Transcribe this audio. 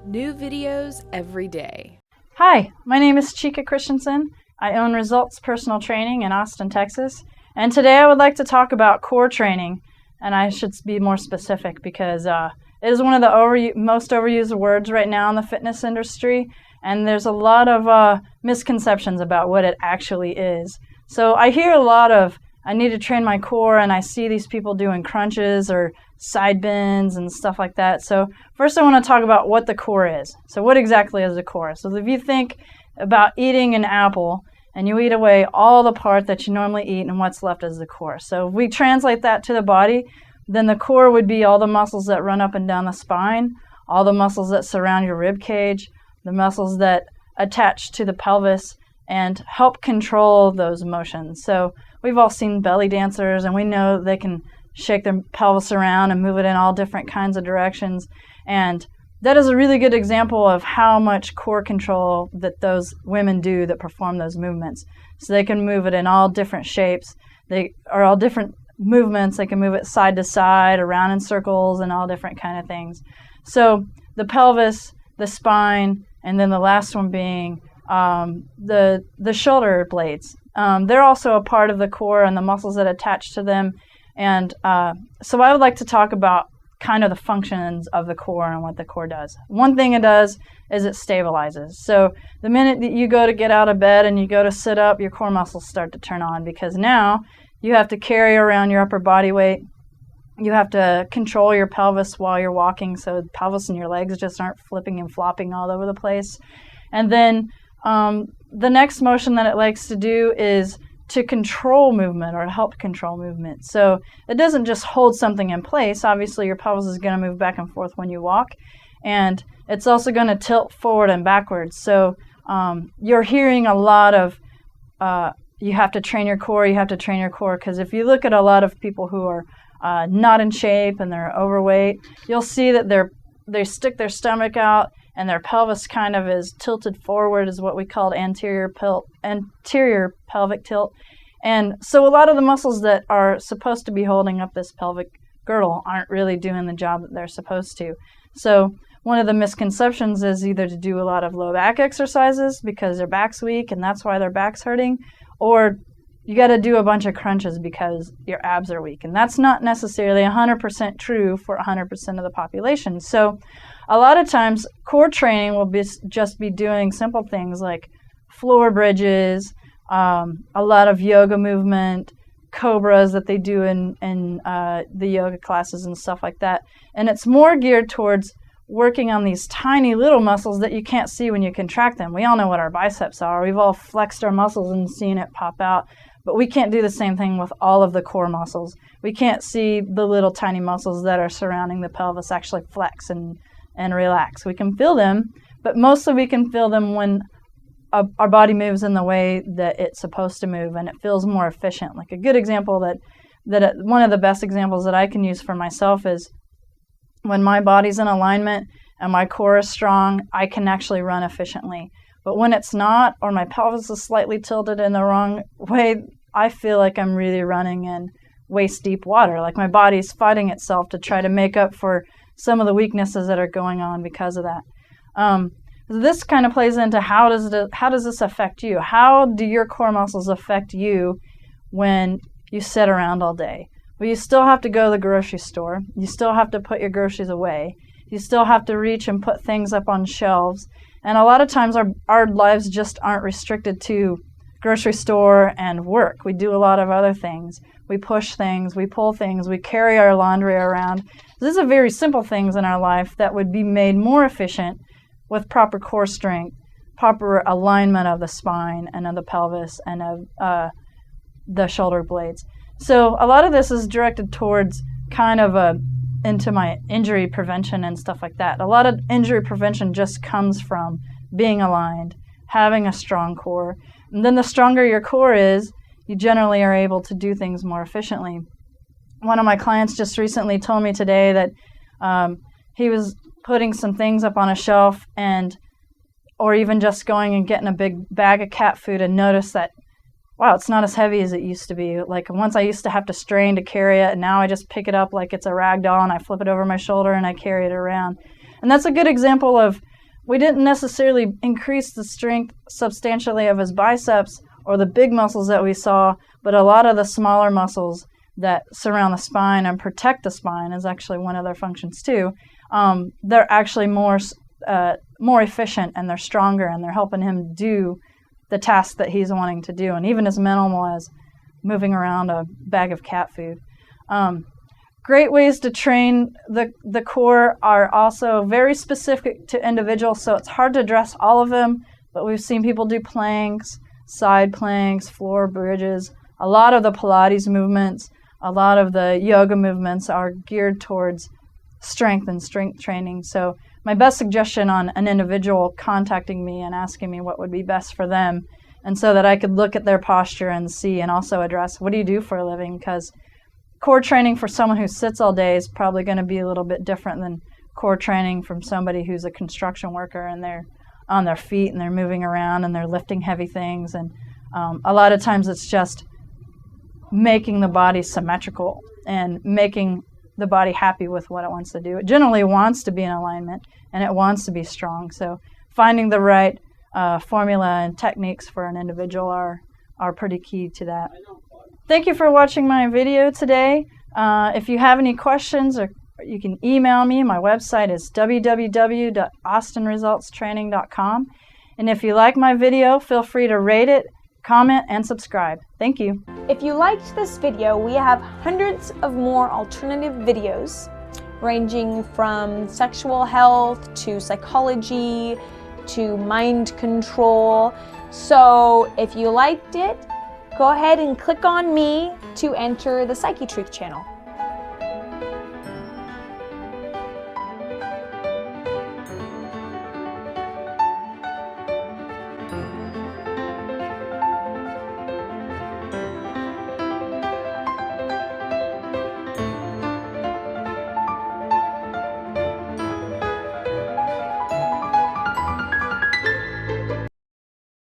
New videos every day. Hi, my name is Chica Christenson. I own Results Personal Training in Austin, Texas. And today I would like to talk about core training. And I should be more specific because it is one of the most overused words right now in the fitness industry. And there's a lot of misconceptions about what it actually is. So I hear a lot of, I need to train my core, and I see these people doing crunches or side bends and stuff like that. So first I want to talk about what the core is. So what exactly is the core? So if you think about eating an apple and you eat away all the part that you normally eat, and what's left is the core. So if we translate that to the body, then the core would be all the muscles that run up and down the spine, all the muscles that surround your rib cage, the muscles that attach to the pelvis and help control those motions. So we've all seen belly dancers, and we know they can shake their pelvis around and move it in all different kinds of directions. And that is a really good example of how much core control that those women do that perform those movements. So they can move it in all different shapes. They are all different movements. They can move it side to side, around in circles, and all different kind of things. So the pelvis, the spine, and then the last one being the shoulder blades. They're also a part of the core and the muscles that attach to them. And so I would like to talk about kind of the functions of the core and what the core does. One thing it does is it stabilizes. So the minute that you go to get out of bed and you go to sit up, your core muscles start to turn on, because now you have to carry around your upper body weight. You have to control your pelvis while you're walking, so the pelvis and your legs just aren't flipping and flopping all over the place. And then the next motion that it likes to do is to control movement, or help control movement. So it doesn't just hold something in place. Obviously, your pelvis is going to move back and forth when you walk, and it's also going to tilt forward and backwards. So you're hearing a lot of, you have to train your core, because if you look at a lot of people who are not in shape and they're overweight, you'll see that they stick their stomach out and their pelvis kind of is tilted forward, is what we call anterior pelvic tilt. And so a lot of the muscles that are supposed to be holding up this pelvic girdle aren't really doing the job that they're supposed to. So one of the misconceptions is either to do a lot of low back exercises because their back's weak and that's why their back's hurting, or you got to do a bunch of crunches because your abs are weak. And that's not necessarily 100% true for 100% of the population. So a lot of times core training will just be doing simple things like floor bridges, a lot of yoga movement, cobras that they do in the yoga classes and stuff like that. And it's more geared towards working on these tiny little muscles that you can't see when you contract them. We all know what our biceps are. We've all flexed our muscles and seen it pop out. But we can't do the same thing with all of the core muscles. We can't see the little tiny muscles that are surrounding the pelvis actually flex and relax. We can feel them, but mostly we can feel them when our body moves in the way that it's supposed to move, and it feels more efficient. Like a good example that one of the best examples that I can use for myself is when my body's in alignment and my core is strong, I can actually run efficiently. But when it's not, or my pelvis is slightly tilted in the wrong way, I feel like I'm really running in waist-deep water. Like my body's fighting itself to try to make up for some of the weaknesses that are going on because of that. This kind of plays into how does this affect you? How do your core muscles affect you when you sit around all day? Well, you still have to go to the grocery store. You still have to put your groceries away. You still have to reach and put things up on shelves. And a lot of times our lives just aren't restricted to grocery store and work. We do a lot of other things. We push things, we pull things, we carry our laundry around. These are very simple things in our life that would be made more efficient with proper core strength, proper alignment of the spine and of the pelvis and of the shoulder blades. So a lot of this is directed towards kind of into my injury prevention and stuff like that. A lot of injury prevention just comes from being aligned, having a strong core. And then the stronger your core is, you generally are able to do things more efficiently. One of my clients just recently told me today that he was putting some things up on a shelf or even just going and getting a big bag of cat food and noticed that, wow, it's not as heavy as it used to be. Like once I used to have to strain to carry it, and now I just pick it up like it's a rag doll and I flip it over my shoulder and I carry it around. And that's a good example of we didn't necessarily increase the strength substantially of his biceps or the big muscles that we saw, but a lot of the smaller muscles that surround the spine and protect the spine is actually one of their functions too. They're actually more efficient, and they're stronger, and they're helping him do the tasks that he's wanting to do, and even as minimal as moving around a bag of cat food. Great ways to train the core are also very specific to individuals, so it's hard to address all of them, but we've seen people do planks, side planks, floor bridges. A lot of the Pilates movements, a lot of the yoga movements are geared towards strength and strength training. So my best suggestion on an individual contacting me and asking me what would be best for them, and so that I could look at their posture and see, and also address, what do you do for a living? Because core training for someone who sits all day is probably going to be a little bit different than core training from somebody who's a construction worker and they're on their feet and they're moving around and they're lifting heavy things. And a lot of times it's just making the body symmetrical and making the body happy with what it wants to do. It generally wants to be in alignment and it wants to be strong. So finding the right formula and techniques for an individual are pretty key to that. Thank you for watching my video today. If you have any questions, or you can email me. My website is www.austinresultstraining.com. And if you like my video, feel free to rate it, comment, and subscribe. Thank you. If you liked this video, we have hundreds of more alternative videos ranging from sexual health to psychology to mind control. So if you liked it, go ahead and click on me to enter the Psychetruth channel.